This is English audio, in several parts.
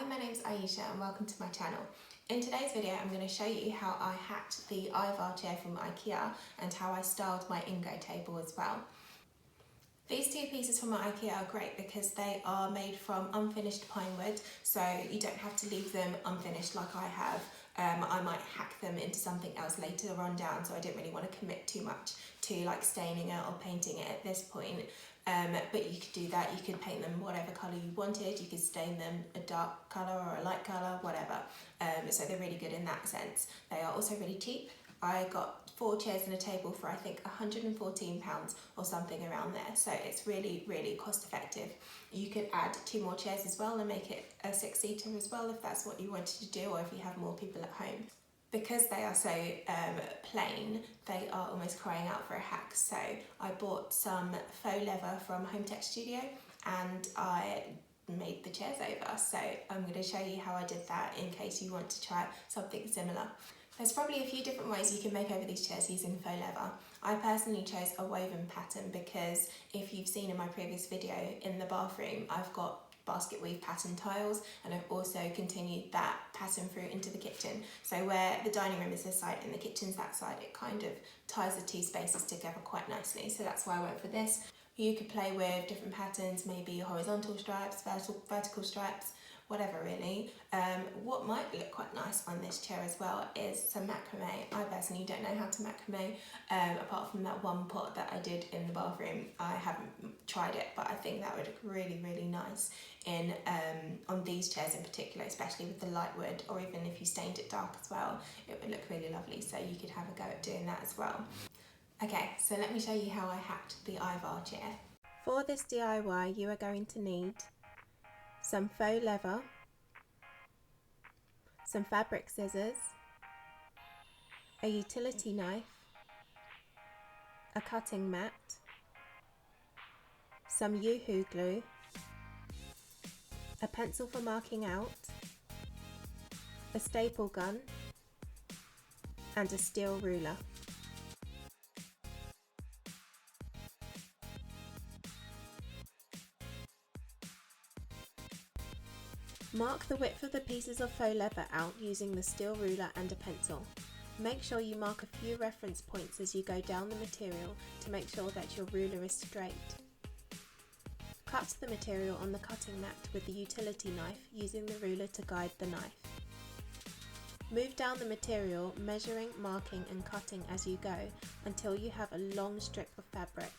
my name's Aisha and welcome to my channel. In today's video I'm going to show you how I hacked the IVAR chair from IKEA and how I styled my Ingo table as well. These two pieces from IKEA are great because they are made from unfinished pine wood, so you don't have to leave them unfinished like I have. I might hack them into something else later on down, so I don't really want to commit too much to like staining it or painting it at this point. But you could do that. You could paint them whatever colour you wanted. You could stain them a dark colour or a light colour, whatever. So they're really good in that sense. They are also really cheap. I got 4 chairs and a table for I think £114 or something around there. So it's really, really cost effective. You could add 2 more chairs as well and make it a 6-seater as well if that's what you wanted to do, or if you have more people at home. Because they are so plain, they are almost crying out for a hack. So I bought some faux leather from Hometex Studio and I made the chairs over. So I'm going to show you how I did that in case you want to try something similar. There's probably a few different ways you can make over these chairs using faux leather. I personally chose a woven pattern because if you've seen in my previous video in the bathroom, I've got basket weave pattern tiles, and I've also continued that pattern through into the kitchen. So where the dining room is this side and the kitchen's that side, it kind of ties the 2 spaces together quite nicely. So that's why I went for this. You could play with different patterns, maybe horizontal stripes, vertical stripes, whatever really. What might look quite nice on this chair as well is some macrame. I personally don't know how to macrame, apart from that one pot that I did in the bathroom. I haven't tried it, but I think that would look really, really nice in on these chairs in particular, especially with the light wood, or even if you stained it dark as well, it would look really lovely. So you could have a go at doing that as well. Okay, so let me show you how I hacked the IVAR chair. For this DIY, you are going to need some faux leather, some fabric scissors, a utility knife, a cutting mat, some yoohoo glue, a pencil for marking out, a staple gun, and a steel ruler. Mark the width of the pieces of faux leather out using the steel ruler and a pencil. Make sure you mark a few reference points as you go down the material to make sure that your ruler is straight. Cut the material on the cutting mat with the utility knife using the ruler to guide the knife. Move down the material, measuring, marking and cutting as you go until you have a long strip of fabric.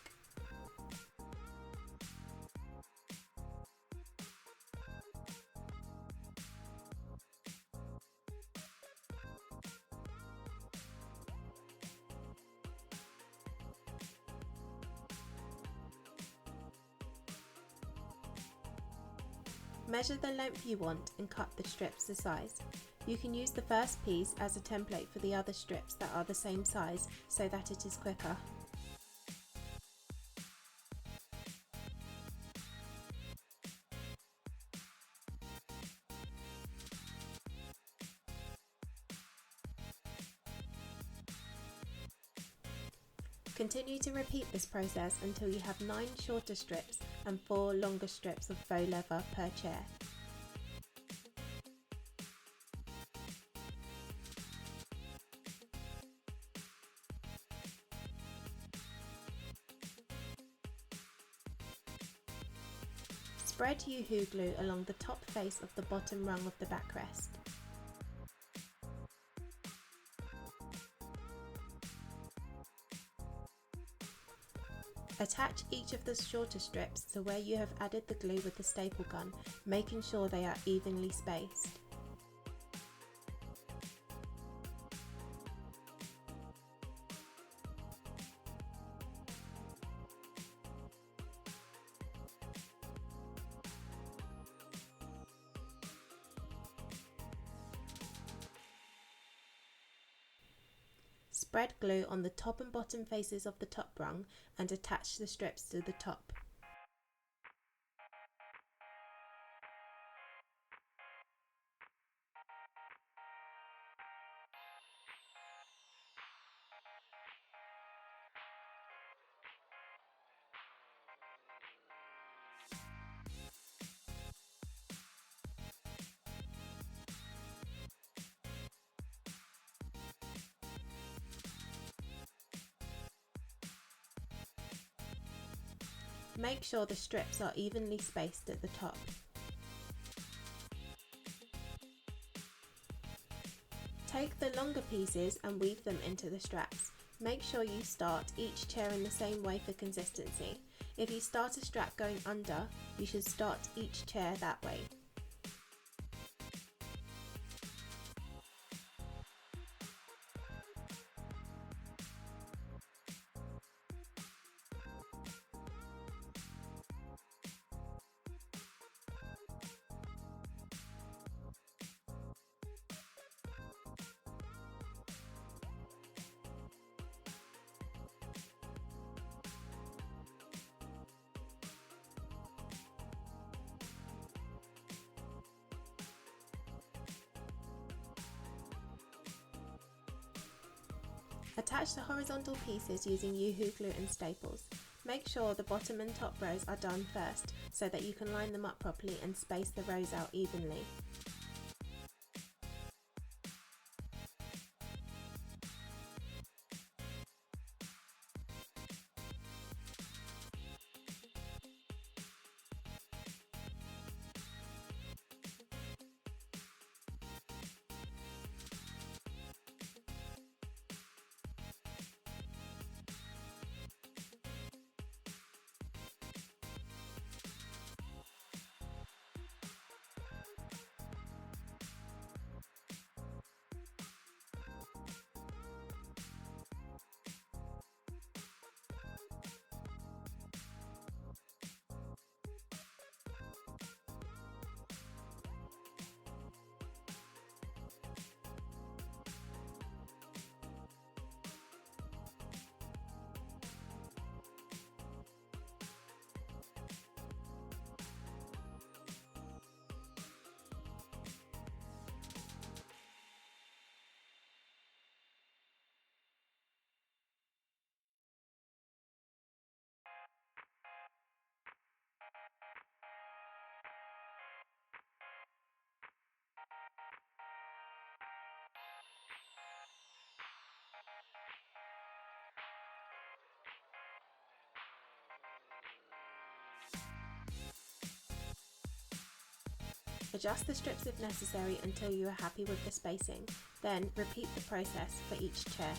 Measure the length you want and cut the strips to size. You can use the first piece as a template for the other strips that are the same size so that it is quicker. Continue to repeat this process until you have 9 shorter strips and 4 longer strips of faux leather per chair. Spread yoohoo glue along the top face of the bottom rung of the backrest. Attach each of the shorter strips to where you have added the glue with the staple gun, making sure they are evenly spaced. Spread glue on the top and bottom faces of the top rung and attach the strips to the top. Make sure the strips are evenly spaced at the top. Take the longer pieces and weave them into the straps. Make sure you start each chair in the same way for consistency. If you start a strap going under, you should start each chair that way. Attach the horizontal pieces using yoohoo glue and staples. Make sure the bottom and top rows are done first so that you can line them up properly and space the rows out evenly. Adjust the strips if necessary until you are happy with the spacing, then repeat the process for each chair.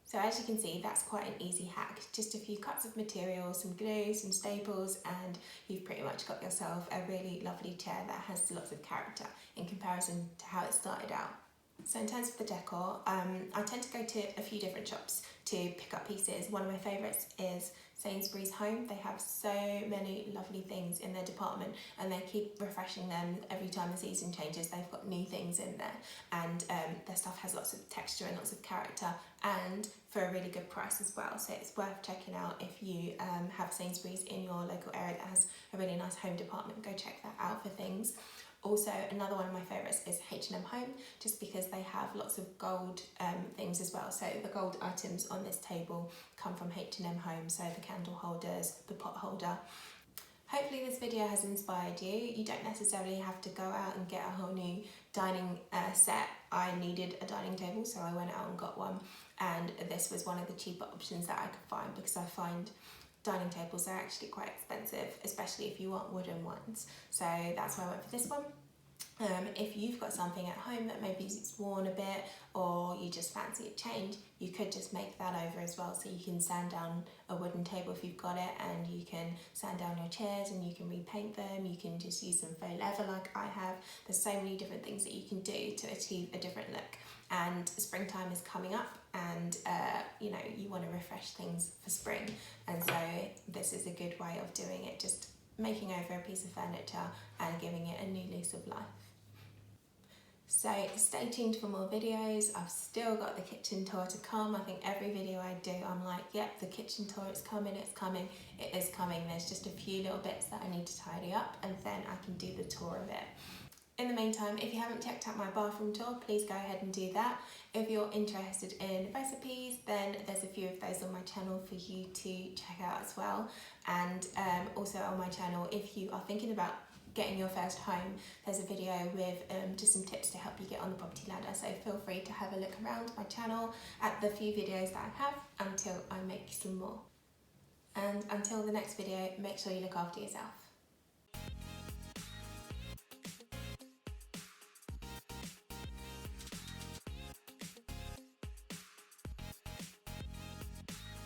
So as you can see, that's quite an easy hack. Just a few cuts of material, some glue, some staples, and you've pretty much got yourself a really lovely chair that has lots of character in comparison to how it started out. So in terms of the decor, I tend to go to a few different shops to pick up pieces. One of my favourites is Sainsbury's Home. They have so many lovely things in their department and they keep refreshing them every time the season changes. They've got new things in there, and their stuff has lots of texture and lots of character, and for a really good price as well. So it's worth checking out if you have Sainsbury's in your local area that has a really nice home department. Go check that out for things. Also, another one of my favourites is H&M Home, just because they have lots of gold things as well. So the gold items on this table come from H&M Home, so the candle holders, the pot holder. Hopefully this video has inspired you. You don't necessarily have to go out and get a whole new dining set. I needed a dining table, so I went out and got one, and this was one of the cheaper options that I could find, because I find dining tables are actually quite expensive, especially if you want wooden ones. So that's why I went for this one. If you've got something at home that maybe it's worn a bit, or you just fancy a change, you could just make that over as well. So you can sand down a wooden table if you've got it, and you can sand down your chairs, and you can repaint them. You can just use some faux leather like I have. There's so many different things that you can do to achieve a different look. And springtime is coming up, and you know, you want to refresh things for spring, and so this is a good way of doing it, just making over a piece of furniture and giving it a new lease of life. So stay tuned for more videos. I've still got the kitchen tour to come. I think every video I do, I'm like, yep, the kitchen tour is coming, it's coming, it is coming. There's just a few little bits that I need to tidy up, and then I can do the tour of it. In the meantime, if you haven't checked out my bathroom tour, please go ahead and do that. If you're interested in recipes, then there's a few of those on my channel for you to check out as well. And also on my channel, if you are thinking about getting your first home, there's a video with just some tips to help you get on the property ladder. So feel free to have a look around my channel at the few videos that I have until I make some more. And until the next video, make sure you look after yourself.